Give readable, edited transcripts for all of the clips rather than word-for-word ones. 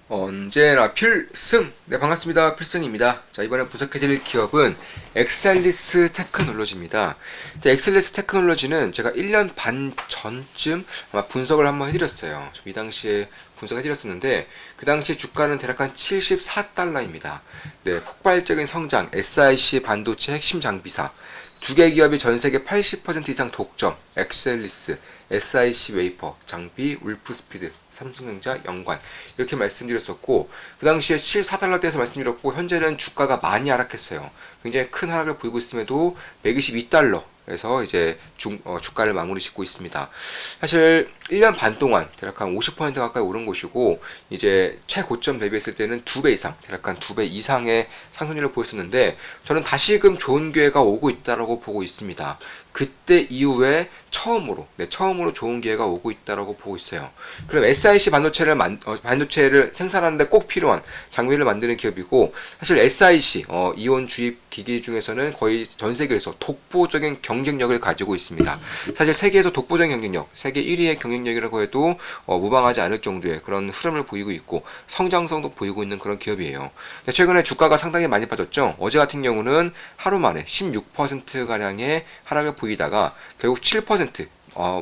언제나 필승! 네, 반갑습니다. 필승입니다. 자, 이번에 분석해드릴 기업은 엑셀리스 테크놀로지입니다. 자, 엑셀리스 테크놀로지는 제가 1년 반 전쯤 아마 분석을 한번 해드렸어요. 이 당시에 분석해드렸었는데, 그 당시에 주가는 대략 한 74달러입니다. 네, 폭발적인 성장, SiC 반도체 핵심 장비사, 두 개 기업이 전 세계 80% 이상 독점, 엑셀리스, SiC 웨이퍼, 장비, 울프스피드, 삼성전자, 연관 이렇게 말씀드렸었고 그 당시에 74달러대에서 말씀드렸고 현재는 주가가 많이 하락했어요. 굉장히 큰 하락을 보이고 있음에도 122달러에서 이제 주가를 마무리 짓고 있습니다. 사실 1년 반 동안 대략 한 50% 가까이 오른 것이고 이제 최고점 대비했을 때는 2배 이상, 대략 한 2배 이상의 상승률을 보였었는데 저는 다시금 좋은 기회가 오고 있다라고 보고 있습니다. 그때 이후에 처음으로 좋은 기회가 오고 있다라고 보고 있어요. 그럼 SiC 반도체를 생산하는데 꼭 필요한 장비를 만드는 기업이고 사실 SiC 이온 주입 기기 중에서는 거의 전 세계에서 독보적인 경쟁력을 가지고 있습니다. 사실 세계에서 독보적인 경쟁력, 세계 1위의 경쟁력이라고 해도 무방하지 않을 정도의 그런 흐름을 보이고 있고 성장성도 보이고 있는 그런 기업이에요. 최근에 주가가 상당히 많이 빠졌죠. 어제 같은 경우는 하루 만에 16%가량의 하락을 보이다가 결국 7%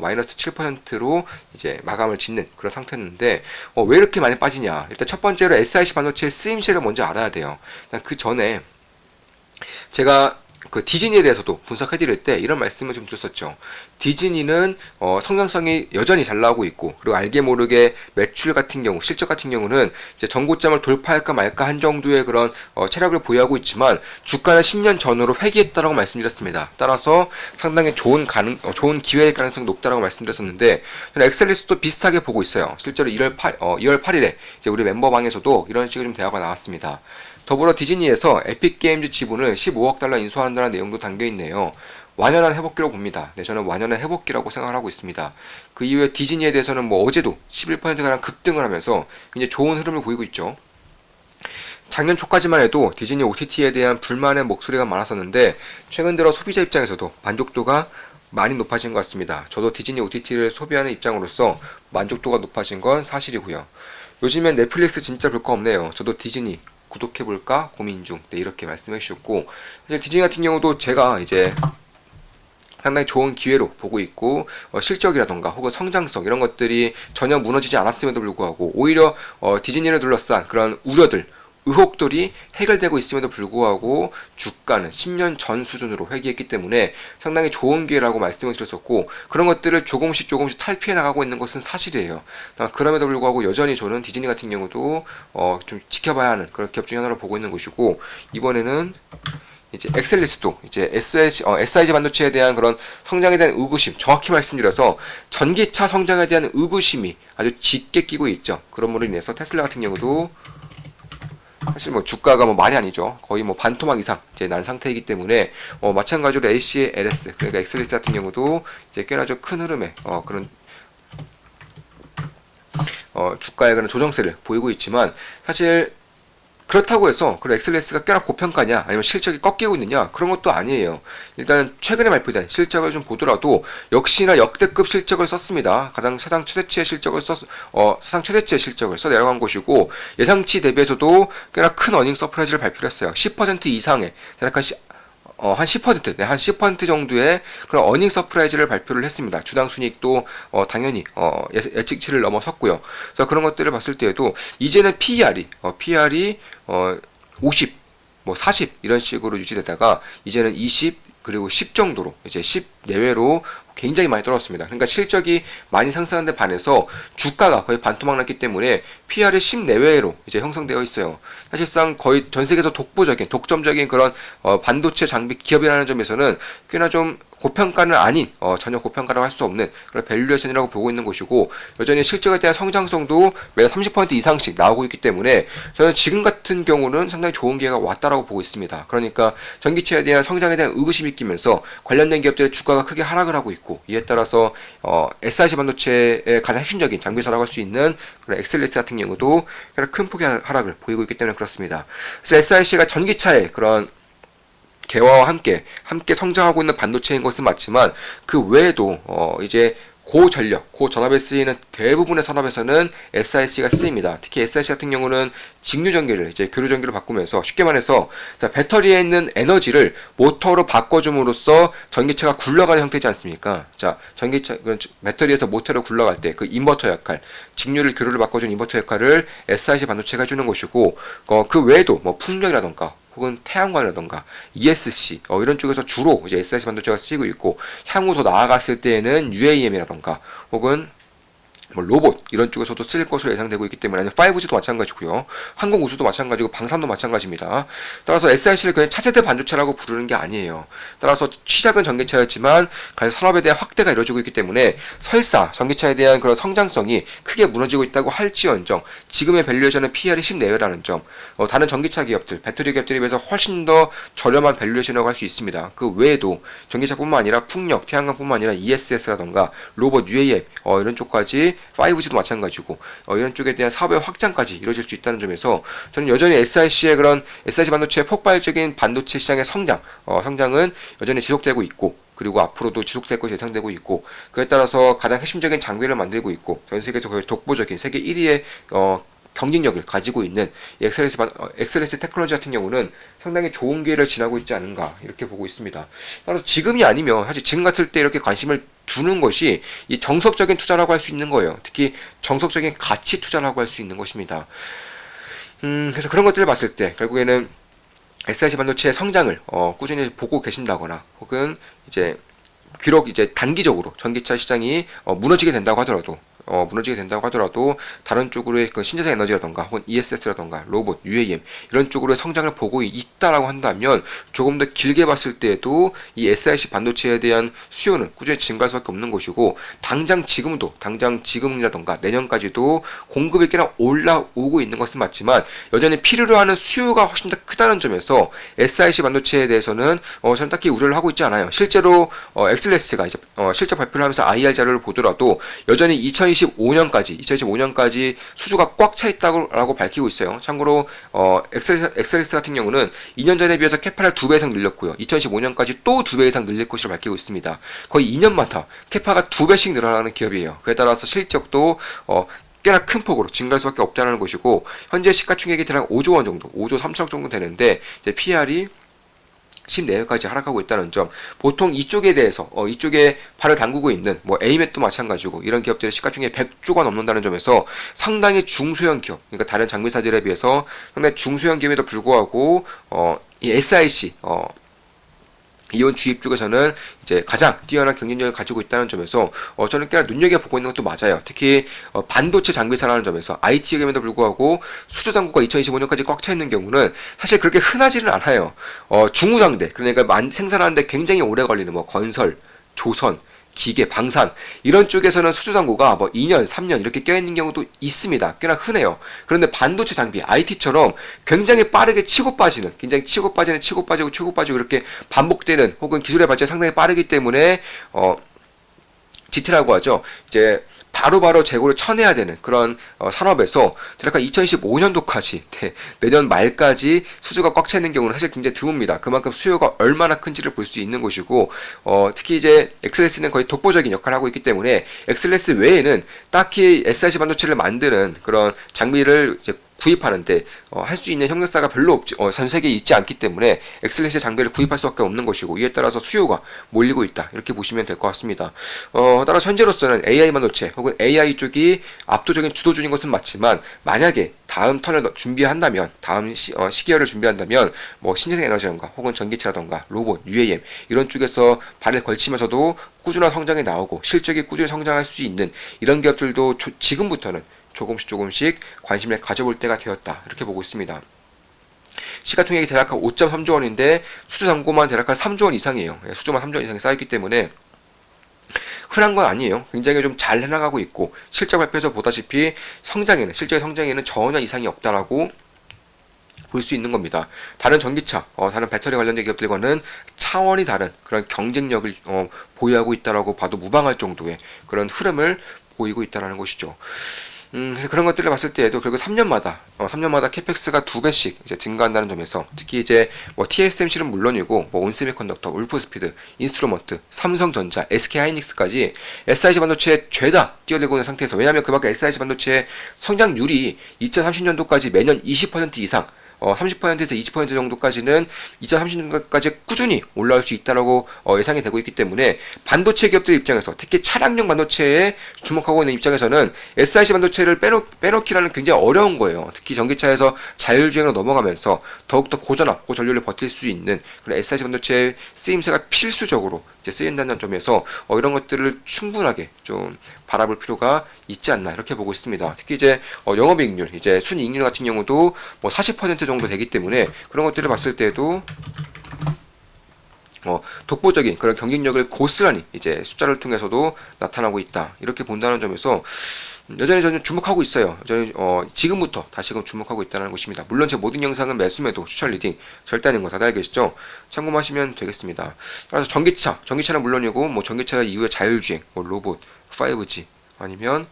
마이너스 7%로 이제 마감을 짓는 그런 상태였는데 왜 이렇게 많이 빠지냐? 일단 첫 번째로 SiC 반도체의 쓰임새를 먼저 알아야 돼요. 그 전에 제가 그 디즈니에 대해서도 분석해드릴 때 이런 말씀을 좀 드렸었죠. 디즈니는 성장성이 여전히 잘 나오고 있고 그리고 알게 모르게 매출 같은 경우 실적 같은 경우는 이제 전고점을 돌파할까 말까 한 정도의 그런 체력을 보유하고 있지만 주가는 10년 전으로 회귀했다라고 말씀드렸습니다. 따라서 상당히 좋은 기회일 가능성이 높다라고 말씀드렸었는데 저는 엑셀리스도 비슷하게 보고 있어요. 실제로 2월 8일에 이제 우리 멤버방에서도 이런 식의 좀 대화가 나왔습니다. 더불어 디즈니에서 에픽게임즈 지분을 15억 달러 인수한다는 내용도 담겨있네요. 완연한 회복기로 봅니다. 네, 저는 완연한 회복기라고 생각을 하고 있습니다. 그 이후에 디즈니에 대해서는 어제도 11%가량 급등을 하면서 굉장히 좋은 흐름을 보이고 있죠. 작년 초까지만 해도 디즈니 OTT에 대한 불만의 목소리가 많았었는데 최근 들어 소비자 입장에서도 만족도가 많이 높아진 것 같습니다. 저도 디즈니 OTT를 소비하는 입장으로서 만족도가 높아진 건 사실이고요. 요즘엔 넷플릭스 진짜 볼 거 없네요. 저도 디즈니 구독해볼까 고민 중. 네, 이렇게 말씀해 주셨고 사실 디즈니 같은 경우도 제가 이제 상당히 좋은 기회로 보고 있고 실적이라던가 혹은 성장성 이런 것들이 전혀 무너지지 않았음에도 불구하고 오히려 디즈니를 둘러싼 그런 우려들 의혹들이 해결되고 있음에도 불구하고 주가는 10년 전 수준으로 회귀했기 때문에 상당히 좋은 기회라고 말씀을 드렸었고 그런 것들을 조금씩 탈피해 나가고 있는 것은 사실이에요. 그럼에도 불구하고 여전히 저는 디즈니 같은 경우도 좀 지켜봐야 하는 그런 기업 중에 하나로 보고 있는 것이고 이번에는 이제 엑셀리스도 이제 SiC 반도체에 대한 그런 성장에 대한 의구심 정확히 말씀드려서 전기차 성장에 대한 의구심이 아주 짙게 끼고 있죠. 그런으로 인해서 테슬라 같은 경우도 사실 주가가 말이 아니죠. 거의 반토막 이상 이제 난 상태이기 때문에 마찬가지로 ACLS 그러니까 엑셀리스 같은 경우도 이제 꽤나 좀 큰 흐름의 그런 주가의 그런 조정세를 보이고 있지만 사실 그렇다고 해서 그 엑셀리스가 꽤나 고평가냐 아니면 실적이 꺾이고 있느냐 그런 것도 아니에요. 일단 최근에 발표된 실적을 좀 보더라도 역시나 역대급 실적을 썼습니다. 세상 최대치의 실적을 써 내려간 것이고 예상치 대비해서도 꽤나 큰 어닝 서프라이즈를 발표를 했어요. 10% 이상의 대략 한 10%, 네, 한 10% 정도의 그런 어닝 서프라이즈를 발표를 했습니다. 주당 순이익도 당연히 예측치를 넘어섰고요. 그래서 그런 것들을 봤을 때에도 이제는 PER이 50, 40 이런 식으로 유지되다가 이제는 20 그리고 10 정도로 이제 10 내외로 굉장히 많이 떨어졌습니다. 그러니까 실적이 많이 상승한 데 반해서 주가가 거의 반토막 났기 때문에 PR이 10 내외로 이제 형성되어 있어요. 사실상 거의 전 세계에서 독점적인 그런 반도체 장비 기업이라는 점에서는 꽤나 좀 고평가는 아닌 전혀 고평가라고 할 수 없는 그런 밸류에이션이라고 보고 있는 것이고 여전히 실적에 대한 성장성도 매달 30% 이상씩 나오고 있기 때문에 저는 지금 같은 경우는 상당히 좋은 기회가 왔다라고 보고 있습니다. 그러니까 전기차에 대한 성장에 대한 의구심이 끼면서 관련된 기업들의 주가가 크게 하락을 하고 있고 이에 따라서 SiC 반도체의 가장 핵심적인 장비사라고 할 수 있는 그런 엑셀리스 같은 경우도 큰 폭의 하락을 보이고 있기 때문에 그렇습니다. 그래서 SiC가 전기차의 그런 개화와 함께 성장하고 있는 반도체인 것은 맞지만 그 외에도 이제 고전력, 고전압에 쓰이는 대부분의 산업에서는 SiC가 쓰입니다. 특히 SiC 같은 경우는 직류 전기를 이제 교류 전기로 바꾸면서 쉽게 말해서 자, 배터리에 있는 에너지를 모터로 바꿔줌으로써 전기차가 굴러가는 형태지 않습니까? 자, 전기차 배터리에서 모터로 굴러갈 때 그 인버터 역할, 직류를 교류를 바꿔준 인버터 역할을 SiC 반도체가 해주는 것이고 그 외에도 뭐 풍력이라던가 혹은 태양광이라던가 ESC 이런 쪽에서 주로 이제 SiC 반도체가 쓰이고 있고 향후 더 나아갔을 때에는 UAM이라던가 혹은 뭐 로봇 이런 쪽에서도 쓸 것으로 예상되고 있기 때문에 5G도 마찬가지고요. 항공우주도 마찬가지고 방산도 마찬가지입니다. 따라서 SiC를 그냥 차세대 반도체라고 부르는 게 아니에요. 따라서 시작은 전기차였지만 산업에 대한 확대가 이루어지고 있기 때문에 설사 전기차에 대한 그런 성장성이 크게 무너지고 있다고 할지언정 지금의 밸류에이션은 PER이 10 내외라는 점, 다른 전기차 기업들, 배터리 기업들에 비해서 훨씬 더 저렴한 밸류에이션이라고 할 수 있습니다. 그 외에도 전기차뿐만 아니라 풍력, 태양광뿐만 아니라 ESS라던가 로봇, UAM 이런 쪽까지 5G도 마찬가지고 이런 쪽에 대한 사업의 확장까지 이루어질 수 있다는 점에서 저는 여전히 SiC의 그런 SiC 반도체의 폭발적인 반도체 시장의 성장은 여전히 지속되고 있고 그리고 앞으로도 지속될 것이 예상되고 있고 그에 따라서 가장 핵심적인 장비를 만들고 있고 전 세계에서 거의 독보적인 세계 1위의 경쟁력을 가지고 있는 이 엑셀레스 테크놀로지 같은 경우는 상당히 좋은 기회를 지나고 있지 않은가 이렇게 보고 있습니다. 따라서 지금이 아니면 사실 지금 같을 때 이렇게 관심을 두는 것이 이 정석적인 투자라고 할 수 있는 거예요. 특히 정석적인 가치 투자라고 할 수 있는 것입니다. 그래서 그런 것들을 봤을 때 결국에는 SiC 반도체의 성장을 꾸준히 보고 계신다거나 혹은 이제 비록 이제 단기적으로 전기차 시장이 무너지게 된다고 하더라도 다른 쪽으로의 그 신재생 에너지라던가 혹은 ESS라던가 로봇, UAM 이런 쪽으로의 성장을 보고 있다라고 한다면 조금 더 길게 봤을 때에도 이 SiC 반도체에 대한 수요는 꾸준히 증가할 수밖에 없는 것이고 당장 지금이라던가 내년까지도 공급이 꽤나 올라오고 있는 것은 맞지만 여전히 필요로 하는 수요가 훨씬 더 크다는 점에서 SiC 반도체에 대해서는 저는 딱히 우려를 하고 있지 않아요. 실제로 엑슬레스가 이제 실적 발표를 하면서 IR 자료를 보더라도 여전히 2025년까지 수주가 꽉 차 있다고 밝히고 있어요. 참고로 엑셀리스 같은 경우는 2년 전에 비해서 캐파를 2배 이상 늘렸고요. 2025년까지 또 2배 이상 늘릴 것으로 밝히고 있습니다. 거의 2년마다 캐파가 2배씩 늘어나는 기업이에요. 그에 따라서 실적도 꽤나 큰 폭으로 증가할 수밖에 없다는 것이고 현재 시가총액이 대략 5조 원 정도, 5조 3천억 정도 되는데 이제 PR이 10 내외까지 하락하고 있다는 점. 보통 이쪽에 대해서 이쪽에 발을 담그고 있는 뭐 에이멧도 마찬가지고 이런 기업들의 시가총액 100조가 넘는다는 점에서 상당히 중소형 기업, 그러니까 다른 장비사들에 비해서 상당히 중소형 기업에도 불구하고 이 SiC 이온 주입 쪽에서는 이제 가장 뛰어난 경쟁력을 가지고 있다는 점에서 저는 꽤나 눈여겨보고 있는 것도 맞아요. 특히 반도체 장비사라는 점에서 IT 기업임에도 불구하고 수주 잔고가 2025년까지 꽉 차 있는 경우는 사실 그렇게 흔하지는 않아요. 중후장대 그러니까 생산하는데 굉장히 오래 걸리는 뭐 건설, 조선, 기계, 방산 이런 쪽에서는 수주 잔고가 뭐 2년, 3년 이렇게 껴있는 경우도 있습니다. 꽤나 흔해요. 그런데 반도체 장비, IT처럼 굉장히 빠르게 치고 빠지고 이렇게 반복되는 혹은 기술의 발전이 상당히 빠르기 때문에 지트라고 하죠. 이제 바로바로 재고를 쳐내야 되는 그런 산업에서 대략 2025년도까지 내년 말까지 수주가 꽉 차 있는 경우는 사실 굉장히 드뭅니다. 그만큼 수요가 얼마나 큰지를 볼 수 있는 것이고 특히 이제 엑슬레스는 거의 독보적인 역할을 하고 있기 때문에 엑슬레스 외에는 딱히 SiC 반도체를 만드는 그런 장비를 이제 구입하는데 할 수 있는 협력사가 별로 전 세계에 있지 않기 때문에 엑슬레스 장비를 구입할 수밖에 없는 것이고 이에 따라서 수요가 몰리고 있다 이렇게 보시면 될 것 같습니다. 따라서 현재로서는 AI 반도체 혹은 AI 쪽이 압도적인 주도주인 것은 맞지만 만약에 다음 턴을 준비한다면 다음 시기열을 준비한다면 뭐 신재생 에너지라던가 혹은 전기차라던가 로봇, UAM 이런 쪽에서 발을 걸치면서도 꾸준한 성장이 나오고 실적이 꾸준히 성장할 수 있는 이런 기업들도 지금부터는 조금씩 관심을 가져볼 때가 되었다 이렇게 보고 있습니다. 시가총액이 대략 5.3조 원인데 수주 잔고만 대략 3조 원 이상이에요. 수주만 3조 원 이상이 쌓였기 때문에 흔한 건 아니에요. 굉장히 좀 잘 해나가고 있고 실적 발표에서 보다시피 실제 성장에는 전혀 이상이 없다라고 볼 수 있는 겁니다. 다른 전기차, 다른 배터리 관련된 기업들과는 차원이 다른 그런 경쟁력을 보유하고 있다라고 봐도 무방할 정도의 그런 흐름을 보이고 있다라는 것이죠. 그래서 그런 것들을 봤을 때에도 결국 3년마다 캐펙스가 2배씩 이제 증가한다는 점에서 특히 이제 뭐 TSMC는 물론이고 뭐 온세미컨덕터, 울프스피드, 인스트루먼트, 삼성전자, SK하이닉스까지 SiC 반도체에 죄다 뛰어들고 있는 상태에서 왜냐하면 그만큼 SiC 반도체의 성장률이 2030년도까지 매년 20% 이상 30%에서 20% 정도까지는 2030년까지 꾸준히 올라올 수 있다라고 예상이 되고 있기 때문에 반도체 기업들 입장에서 특히 차량용 반도체에 주목하고 있는 입장에서는 SiC 반도체를 빼놓기라는 굉장히 어려운 거예요. 특히 전기차에서 자율주행으로 넘어가면서 더욱더 고전압, 고전류를 버틸 수 있는 그런 SiC 반도체의 쓰임새가 필수적으로 이제 쓰인다는 점에서 이런 것들을 충분하게 좀 바라볼 필요가 있지 않나 이렇게 보고 있습니다. 특히 이제 영업이익률, 이제 순이익률 같은 경우도 뭐 40% 정도 되기 때문에 그런 것들을 봤을 때도 독보적인 그런 경쟁력을 고스란히 이제 숫자를 통해서도 나타나고 있다 이렇게 본다는 점에서 여전히 저는 주목하고 있어요. 저는 지금부터 다시금 주목하고 있다는 것입니다. 물론 제 모든 영상은 매수매도 추천 리딩 절대 아닌 거 다들 알겠죠? 참고하시면 되겠습니다. 따라서 전기차는 물론이고 뭐 전기차 이후에 자율주행, 뭐 로봇, 5G 아니면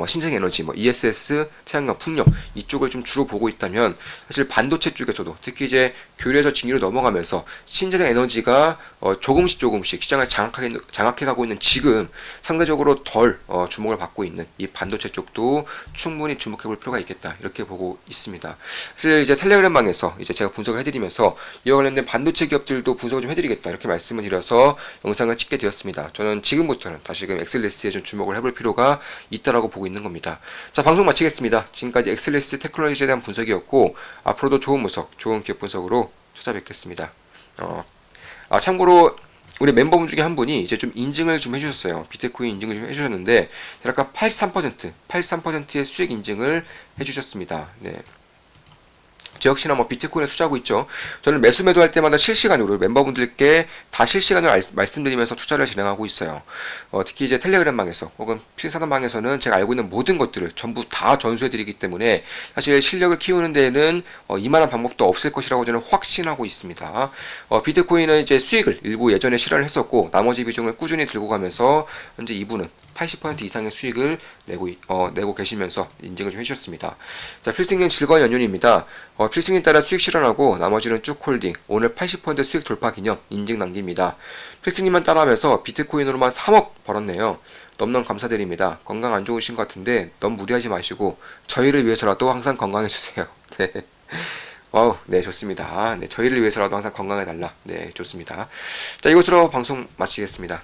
신생에너지, 뭐 ESS, 태양광, 풍력 이쪽을 좀 주로 보고 있다면 사실 반도체 쪽에서도 특히 이제 교류에서 직류로 넘어가면서 신재생 에너지가 조금씩 시장을 장악해가고 있는 지금 상대적으로 덜 주목을 받고 있는 이 반도체 쪽도 충분히 주목해볼 필요가 있겠다 이렇게 보고 있습니다. 사실 이제 텔레그램 방에서 이제 제가 분석을 해드리면서 이와 관련된 반도체 기업들도 분석을 좀 해드리겠다 이렇게 말씀을 드려서 영상을 찍게 되었습니다. 저는 지금부터는 다시금 엑슬레스에 좀 주목을 해볼 필요가 있다라고 보고 있는 겁니다. 자, 방송 마치겠습니다. 지금까지 엑슬레스 테크놀로지에 대한 분석이었고 앞으로도 좋은 분석, 좋은 기업 분석으로 찾아뵙겠습니다. 참고로 우리 멤버분 중에 한 분이 이제 좀 인증을 좀 해주셨어요. 비트코인 인증을 좀 해주셨는데 대략 83%의 수익 인증을 해주셨습니다. 네. 저 역시나 뭐 비트코인에 투자하고 있죠. 저는 매수 매도할 때마다 실시간으로 멤버분들께 다 실시간으로 말씀드리면서 투자를 진행하고 있어요. 특히 이제 텔레그램 방에서 혹은 필사단 방에서는 제가 알고 있는 모든 것들을 전부 다 전수해드리기 때문에 사실 실력을 키우는 데에는 이만한 방법도 없을 것이라고 저는 확신하고 있습니다. 비트코인은 이제 수익을 일부 예전에 실현을 했었고 나머지 비중을 꾸준히 들고 가면서 현재 이분은 80% 이상의 수익을 내고 계시면서 인증을 좀 해주셨습니다. 자, 필승님 즐거운 연륜입니다. 필승님 따라 수익 실현하고 나머지는 쭉 홀딩. 오늘 80% 수익 돌파 기념 인증 남깁니다. 필승님만 따라하면서 비트코인으로만 3억 벌었네요. 너무너무 감사드립니다. 건강 안 좋으신 것 같은데 너무 무리하지 마시고 저희를 위해서라도 항상 건강해주세요. 네. 네, 좋습니다. 네, 저희를 위해서라도 항상 건강해달라. 네, 좋습니다. 자, 이것으로 방송 마치겠습니다.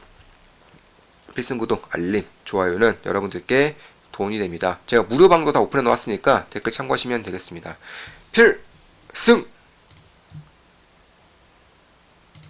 필승 구독, 알림, 좋아요는 여러분들께 도움이 됩니다. 제가 무료 방도 다 오픈해 놓았으니까 댓글 참고하시면 되겠습니다. 필승!